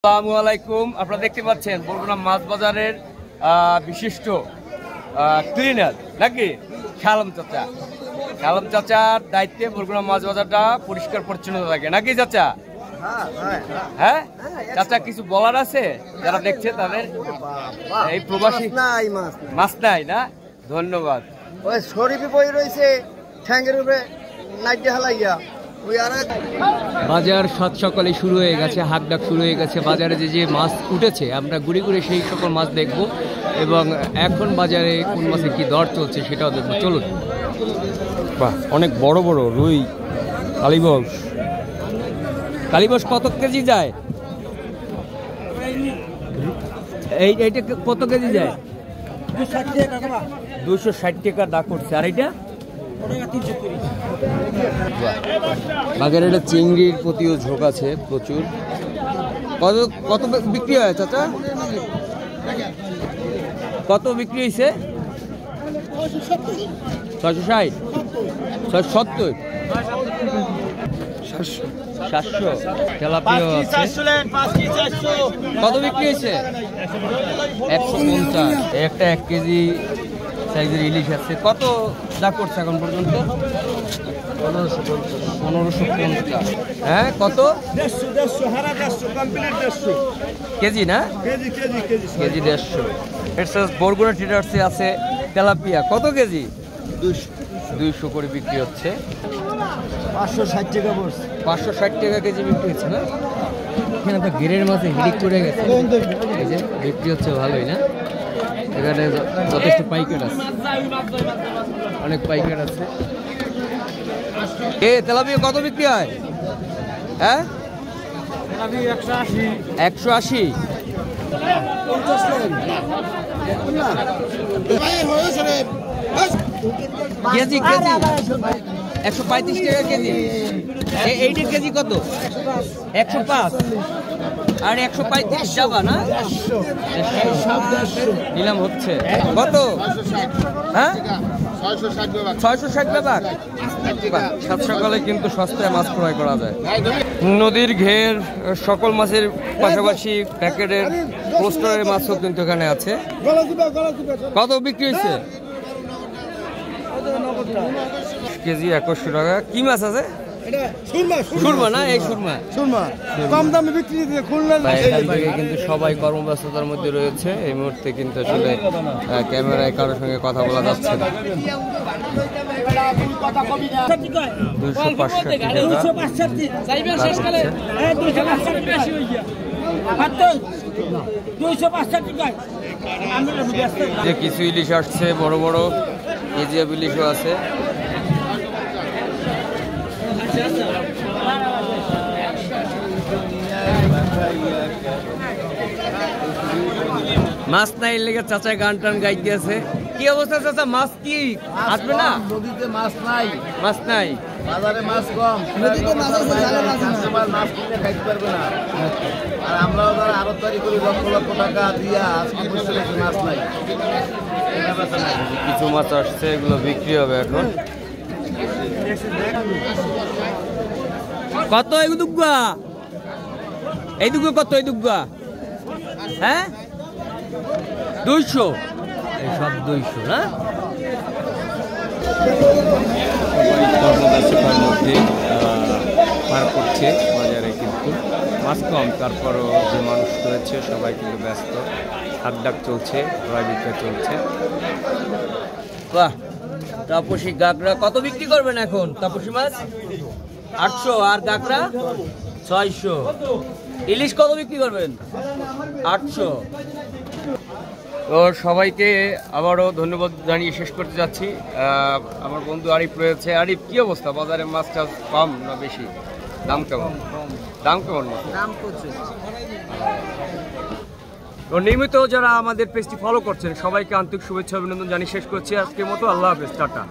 আসসালামু আলাইকুম। আপনারা দেখতে পাচ্ছেন বরগুনা মাছ বাজারের বিশিষ্ট ক্লিনার নাকি শালম চাচা। শালম চাচার দায়িত্বে বরগুনা মাছ বাজারটা পরিষ্কার পরিচ্ছন্ন থাকে নাকি চাচা? হ্যাঁ চাচা, কিছু বলার আছে যারা দেখছে তাদের? এই প্রবাসী মাছ নাই না, ধন্যবাদ। ওই শরীফি বই রয়েছে ঠ্যাঙ্গের উপরে নাইটে হালাইয়া বাজার সাত সকালে শুরু হয়ে গেছে, হাক ডাক শুরু হয়ে গেছে। বাজারে যে মাছ উঠেছে আমরা ঘুরে ঘুরে সেই সকল মাছ দেখব এবং এখন বাজারে কোন মাছের কি দর চলছে সেটাও দেখবো। চলুন। বাহ, অনেক বড় বড় রুই, কালীবাউস। কালীবাউস কত কেজি যায়? এইটা কত কেজি যায়? 260 টাকা দাম করছে। আর এইটা বাজারে একটা চিংড়ির প্রতিও ঝোঁক আছে প্রচুর। কত কত বিক্রি হয় চাচা? কত বিক্রি হয়েছে? 660, 670, 700। তেলাপিয়া কত বিক্রি হয়েছে? 150। একটা 1 কেজি সাইজের ইলিশ আছে। কত দাম করছে এখন পর্যন্ত? 1550। হ্যাঁ, কত? 150 কেজি না? কেজি 150। বরগুনা ট্রেডার্সে আছে তেলাপিয়া। কত কেজি? 200 করে বিক্রি হচ্ছে। 560 টাকা পড়ছে। 560 টাকা কেজি বিক্রি হচ্ছে না? এখানে তো গেরের মাঝে হিড়িক করে গেছে, এই যে বিক্রি হচ্ছে ভালোই না? এখানে যথেষ্ট পাইকার আছে, অনেক পাইকার আছে। তেলাপিয়া কত বিক্রি হয়? হ্যাঁ, 180। কেজি কেজি 135 টাকা কেজি। এইটার কেজি কত? 105 আর 135 যাবা না? নিলাম হচ্ছে কত? হ্যাঁ, 660 ব্যাপার। সাত সকালে কিন্তু সস্তায় মাছ ক্রয় করা যায়। নদীর ঘের সকল মাছের পাশাপাশি প্যাকেটের পোস্টারের মাছও কিন্তু এখানে আছে। কত বিক্রি হয়েছে? কেজি 2100 টাকা। কি মাছ আছে? সুরমা না? এই সুরমা কম দামে বিক্রি কিন্তু সবাই কর্মব্যস্ততার মধ্যে রয়েছে এই মুহূর্তে, কিন্তু আসলে ক্যামেরায় কারোর সঙ্গে কথা বলা যাচ্ছে না। 265 যে কিছু ইলিশ আসছে, বড় বড় কেজিএফ ইলিশও আছে। মাছ নাই লেগে চাচা গান টান গাইতে আছে। কি অবস্থা চাচা, মাছ কি আসবে না? নদীতে মাছ নাই। মাছ নাই, বাজারে মাছ কম। নদীতে মাছ আছে, জালে মাছ আছে। মাছ কিনে খাইতে পারবে না। আর আমরাও ধর আড়তদারি করি লক্ষ লক্ষ টাকা দিয়া, আজকে বসে মাছ নাই। কিছু মাছ আসছে, এগুলো বিক্রি হবে এখন। কত এই দুগ্গা? এই দুগ্গা কত? এই দুগ্গা হ্যাঁ 200। এই সব 200 না? কর্মব্যস্ততার মধ্যে পার করছে বাজারে, কিন্তু মাছ কম, তারপরও যে মানুষ রয়েছে সবাই কিন্তু ব্যস্ত। হাত ডাক চলছে, ক্রয় বিক্রয় চলছে। বাহ, তাপসী গাগরা কত বিক্রি করবেন এখন? তাপসী মাছ 800 আর গাগরা 600। ইলিশ কত বিক্রি করবেন? 800। তো সবাইকে আবারও ধন্যবাদ জানিয়ে শেষ করতে যাচ্ছি। আমার বন্ধু আরিফ রয়েছে। আরিফ, কি অবস্থা বাজারে? মাছটা কম না বেশি? দাম কেমন? দাম কেমন? দাম প্রচুর। তো নিয়মিত যারা আমাদের পেজটি ফলো করছেন সবাইকে আন্তরিক শুভেচ্ছা অভিনন্দন জানিয়ে শেষ করছি আজকের মতো। আল্লাহ হাফেজ, টাটা।